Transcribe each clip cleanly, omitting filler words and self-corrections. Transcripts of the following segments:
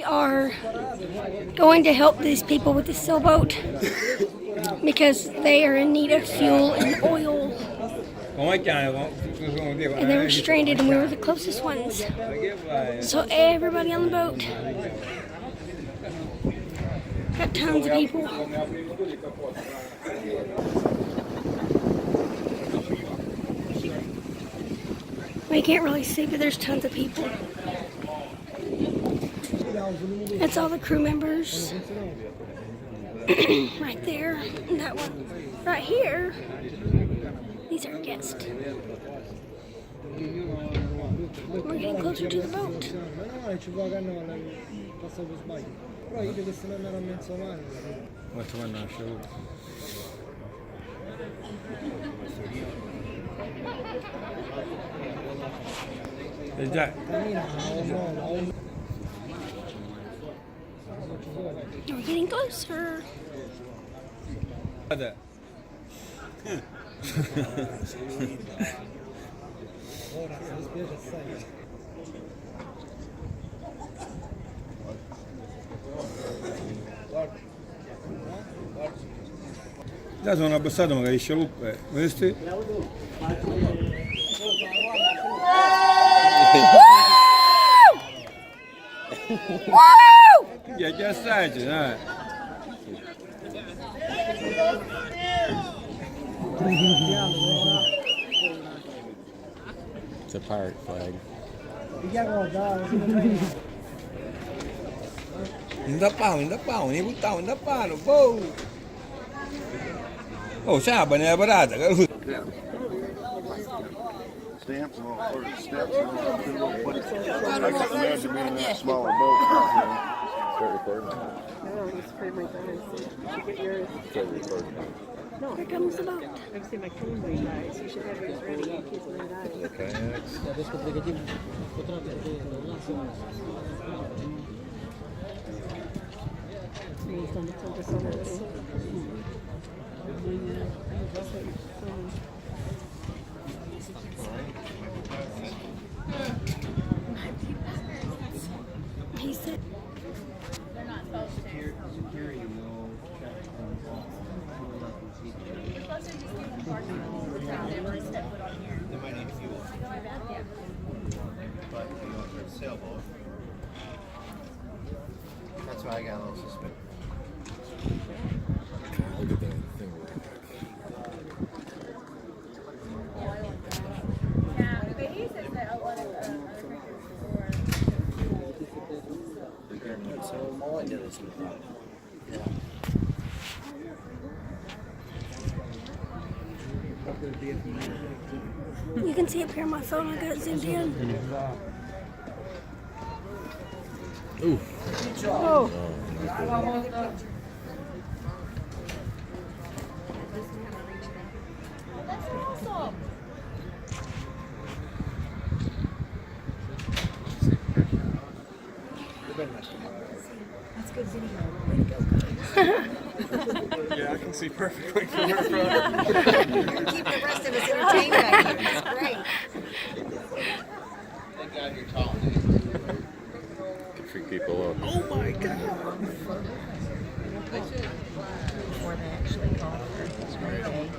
We are going to help these people with the sailboat because they are in need of fuel and oil. And they were stranded and we were the closest ones. So everybody on the boat. Got tons of people. We can't really see, but there's tons of people. That's all the crew members. Right there. And that one. Right here. These are guests. We're getting closer to the boat. We're getting closer. Già sono abbassato magari scialuppe, vedete? Già stai, dai. It's a pirate flag. Indappavo, ne buttavo, indappavo, boh! Oh, sabato nella parata, Stamps and all sorts of steps and all that little place. I can imagine being in that smaller boat out Start recording. No, you spray my dice. You get yours. Start recording. No, Here comes the boat. I've seen my Cambry dice. You should have yours ready in case one dies. Kayaks. He said, They're not supposed to. Security will check plus they're just giving parking all the time. They really step foot on here. They might need fuel, Yeah. but you know, for a sailboat. That's why I got a little suspicious. Look at that thing. Yeah, but he says that a lot of other creatures before. you can see up here on my phone, I got it zoomed in. Ooh. Oh. That's awesome. That's good video. Way to go, guys. Yeah, I can see perfectly from where from. You're keeping the rest of us entertained back here. That's great. Thank God you're tall. Can freak people up. Oh my god. Before they actually call for this birthday.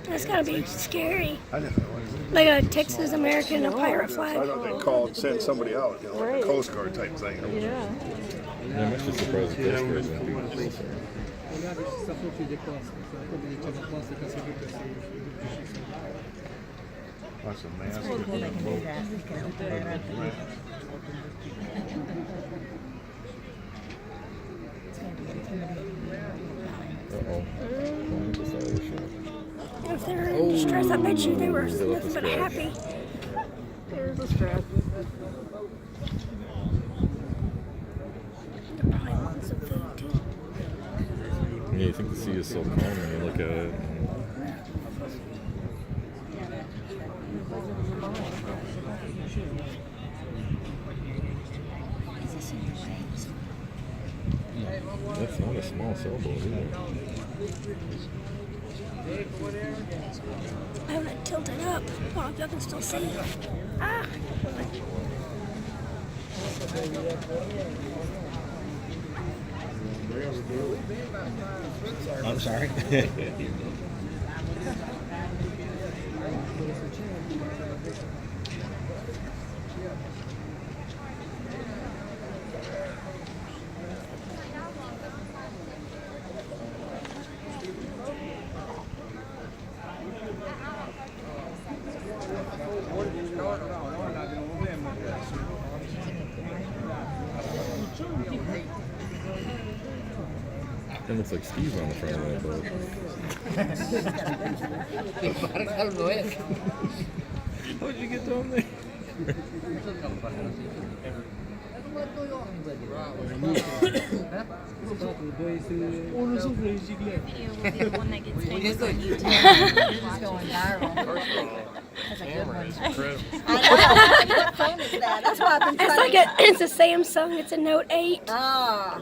That's gotta be scary. I didn't know. Like a Texas American, a pirate I flag. thought they called and sent somebody out, you know, like a Coast Guard type thing. Yeah. I'm actually surprised that this person would be closer. Lots of masks. Pretty cool they can do that. You can open it up. It's going to be intimidating. Uh-oh. Going to the side of the ship. If they're in distress, I bet you they were nothing but happy. There's a strap. They probably want some food too. Yeah, you think the sea is so calm when you look at it. That's not a small sailboat either. I have it tilted up. I don't know if y'all can still see it. Ah! I'm sorry. It looks like Steve's on the front of that boat. How did you get down there? One that gets famous. This is going viral. That's a good one. Incredible. I know. What phone is that? That's why I've been It's trying like to... it's a Samsung. It's a Note 8. Ah,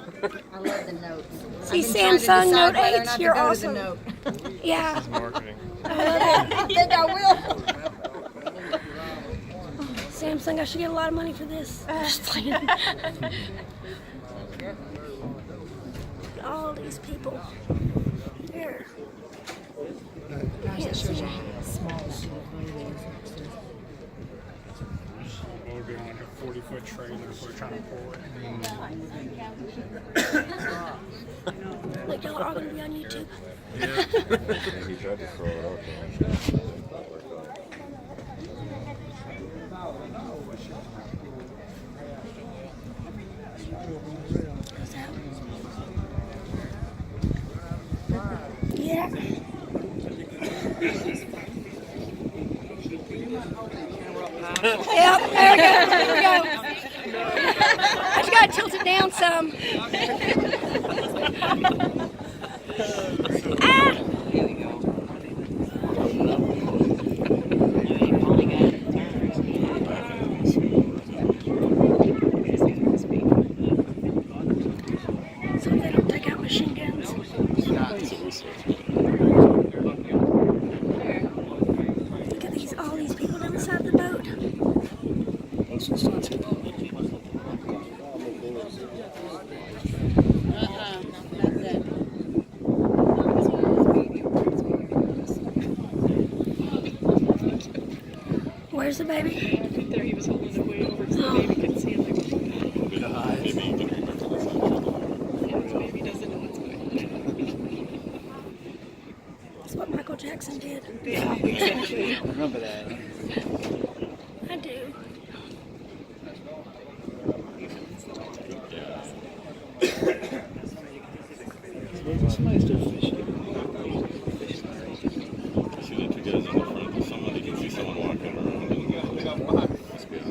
I love the notes. See, I've been trying to Samsung decide Note whether or 8s, not to you're go to the awesome. Note. Yeah. Marketing. I think I will. Samsung, I should get a lot of money for this. Just playing. All these people. There. Can't see. We're doing like a 40-foot trailer if we're trying to pull it. Like y'all are all gonna be on YouTube. Yeah, he tried to throw it out Yeah. Yep, there we go. There we go. I just gotta tilt it down some. Ah! So they don't take out machine guns. Look at these, all these people down the side of the boat. Where's the baby? There he was holding it way over so the baby couldn't see him. Yeah, the baby doesn't know what's going on. That's what Michael Jackson did. Yeah, exactly. Remember that. I do. Somebody's still fishing. See the two guys on the front of someone, you can see someone walking around. Must be on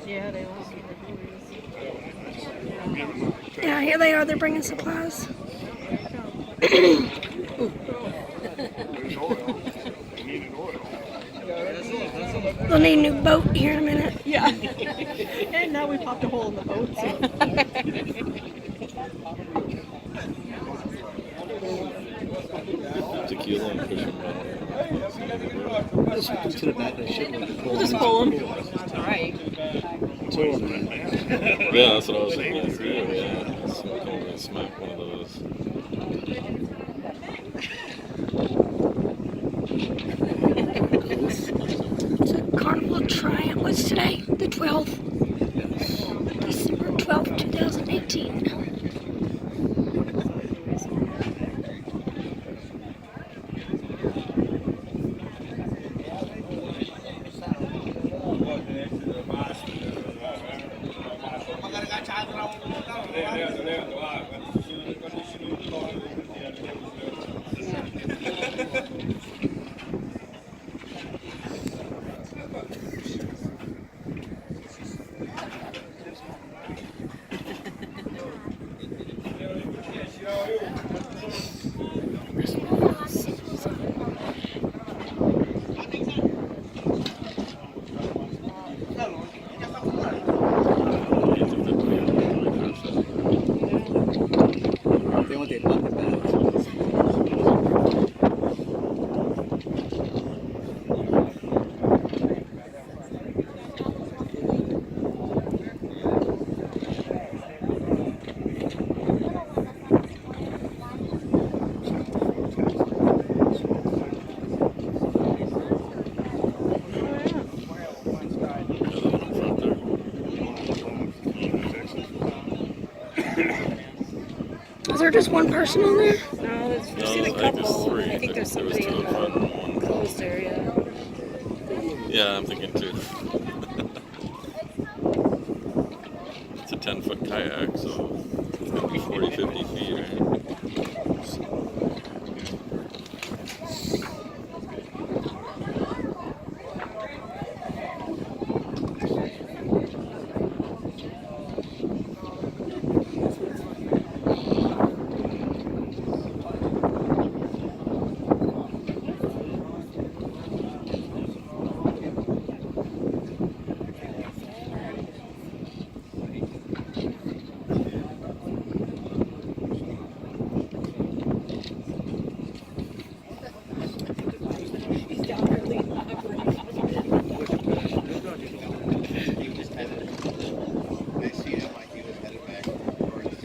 Yeah, they lost their Yeah, here they are. They're bringing supplies. There's oil. They needed oil. We'll need a new boat here in a minute. Yeah. And now we popped a hole in the boat. tequila and fishing rod. Just to the back of the ship. We'll just pull them. All right. Yeah, that's what I was thinking too. Yeah, smoke over and smack one of those. It's a Carnival Triumph. What's today? The 12th. December 12th, 2018. Is there just one person on there? No, there's No, just seen a I think there's couple. three. I think there's There was somebody two in in front and one. the closed area. Yeah, I'm thinking too. It's a 10-foot kayak, so it's gonna be 40, 50 feet, right? He was headed. I see him like he was headed back towards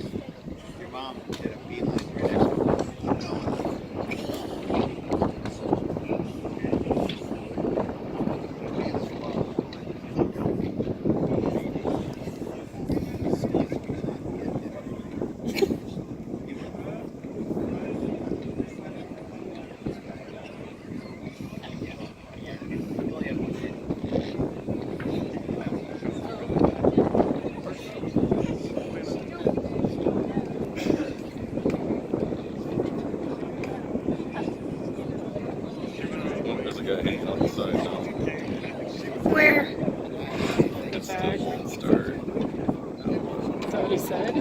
your mom did a beeline right next to him. Oh, there's a guy hanging on the side now. Where? It's still start. Is that what he said?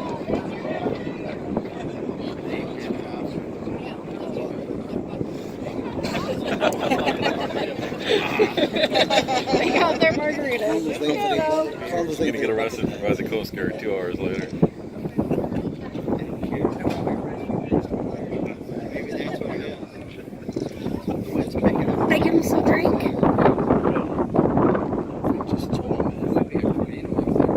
They got their margaritas. Look at them. He's gonna get arrested by the Coast Guard 2 hours later. Maybe that's what it is. The wind's picking up. They give him some drink. Just told him it might be a tornado up there.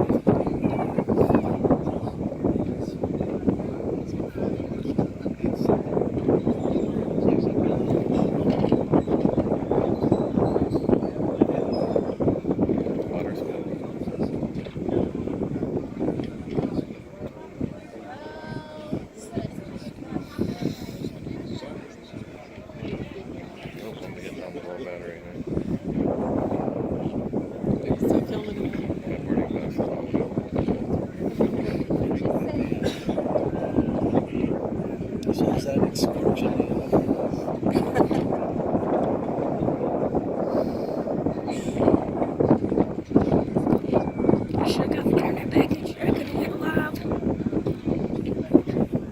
Water spill. Nope, I'm getting out the whole battery now. Still filming me. That boarding pass is all available. So is that an excursion? I should have got the internet package. I could have went live.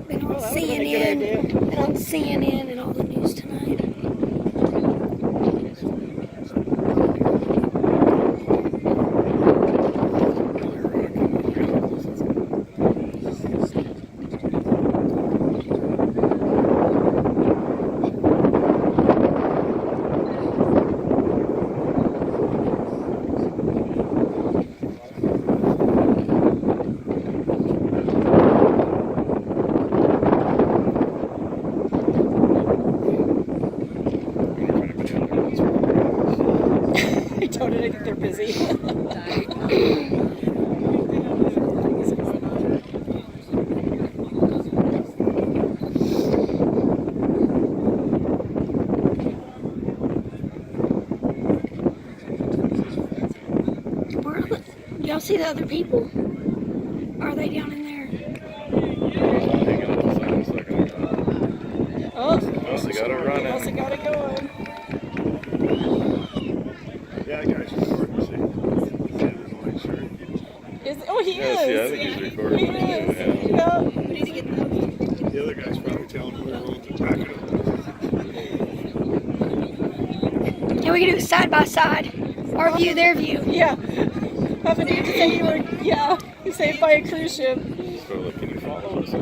Been on Oh, that would've been a good idea. CNN. Been on CNN and all the news tonight. I told it I think they're busy. Where are the, y'all see the other people? Are they down in there? Hanging up the side a second ago. Oh, Mostly got it running. also got it going. Yeah, guys, recording. See, yeah, there's a light shirt. Oh, he Yes, is. yeah, I think he's recording He it too, is. yeah. The other guy's probably telling who owns the back of it. Yeah, we can do side by side. Our view, their view. Yeah. Happened to say you were, yeah, saved by a cruise ship. So look, can you follow us?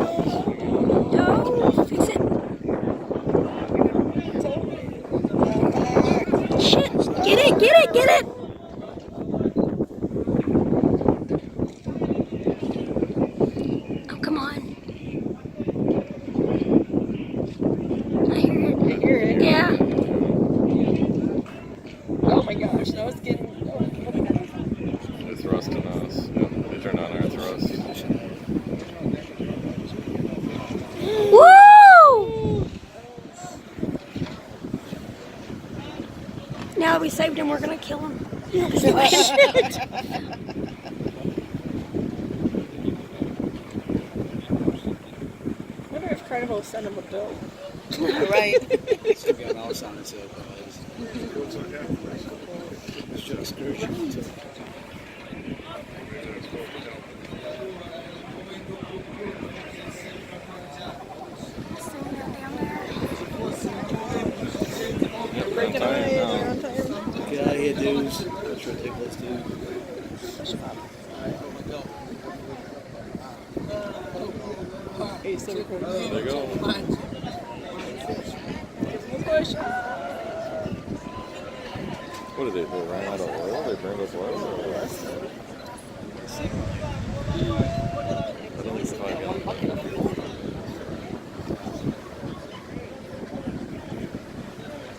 No, fix it. Shit, get it, get it, get it. Oh, come on. I hear it. I hear it. Yeah. Oh my gosh, now it's getting. Oh, Now that we saved him, we're gonna kill him. I wonder if Carnival will send him a bill. Right. Still got all on it, so it's just excursion. Breaking away, they're on time. Get out of here, dudes. That's ridiculous, dude. Hey, so we're going. There you go. Push. What did they ran out of oil? They burned up oil? Or what? I don't even know if I got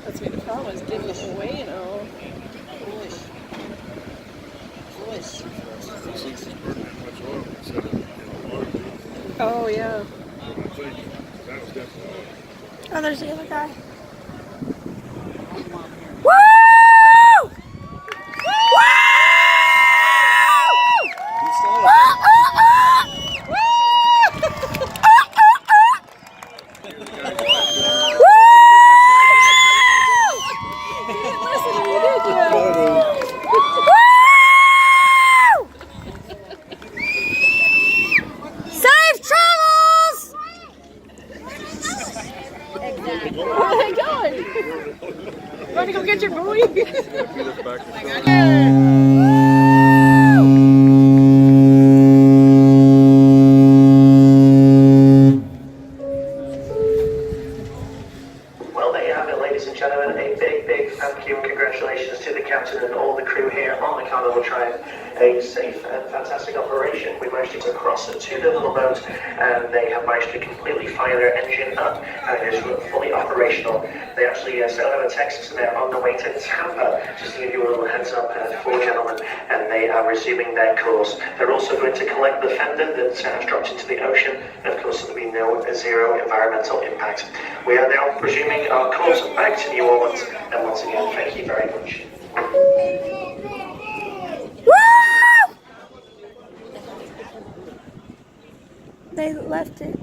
That's what the problem is, giving them away, you know. Oh, yeah. Oh, there's the other guy. Safe travels! Where are they going? You want to go get your buoy? Well, there you have it, ladies and gentlemen. A big, big thank you and congratulations to the captain and all the crew here on the Carnival Triumph. A safe and fantastic operation. We managed to get across to the little boat and they have managed to completely fire their engine up and it is fully operational. They actually sailed out of Texas and they're on the way to Tampa. Just to give you a little heads up, 4 gentlemen, and they are resuming their course. They're also going to collect the fender that has dropped into the ocean, and of course there will be no zero environmental impact. We are now resuming our course back to New Orleans, and once again, thank you very much. They left it.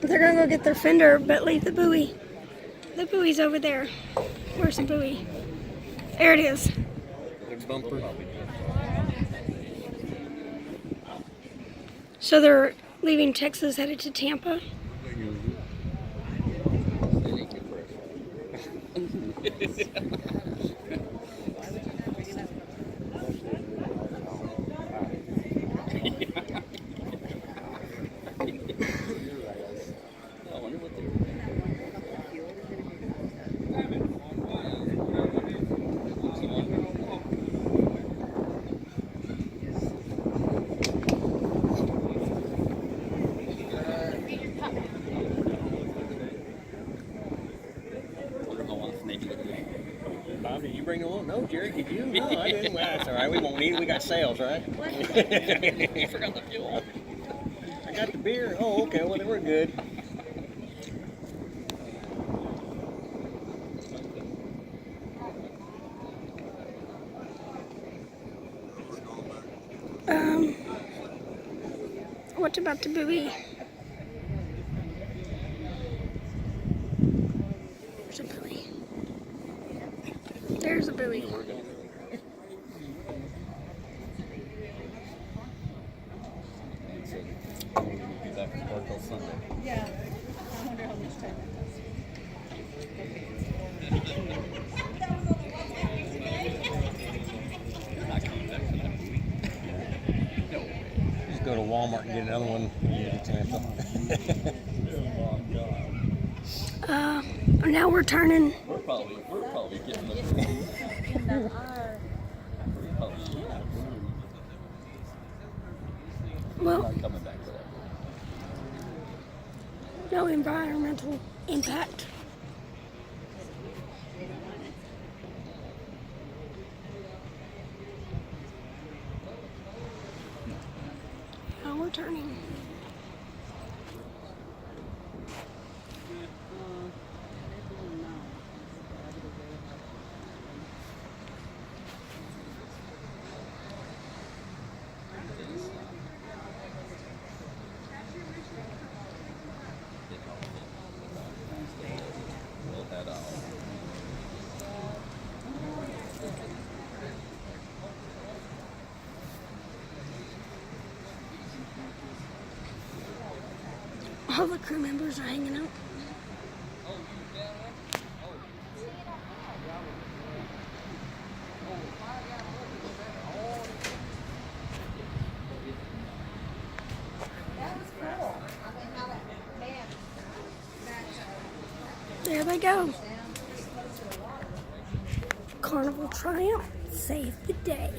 They're gonna go get their fender, but leave the buoy. The buoy's over there. Where's the buoy? There it is. Bumper. So they're leaving Texas, headed to Tampa. Bob, did you bring the one? No, Jerry, did you? No, I didn't. Well, that's all right. We won't need it. We got sales, right? I forgot the fuel. I got the beer. Oh, okay. Well, then we're good. What about the buoy? There's a buoy. There's a buoy. Yeah. I wonder how much time Just go to Walmart and get another one when you get to Tampa. Now we're turning. We're probably getting the. Well, Coming back to that. no environmental impact. Now we're turning. All the crew members are hanging out. There they go. Carnival Triumph saved the day.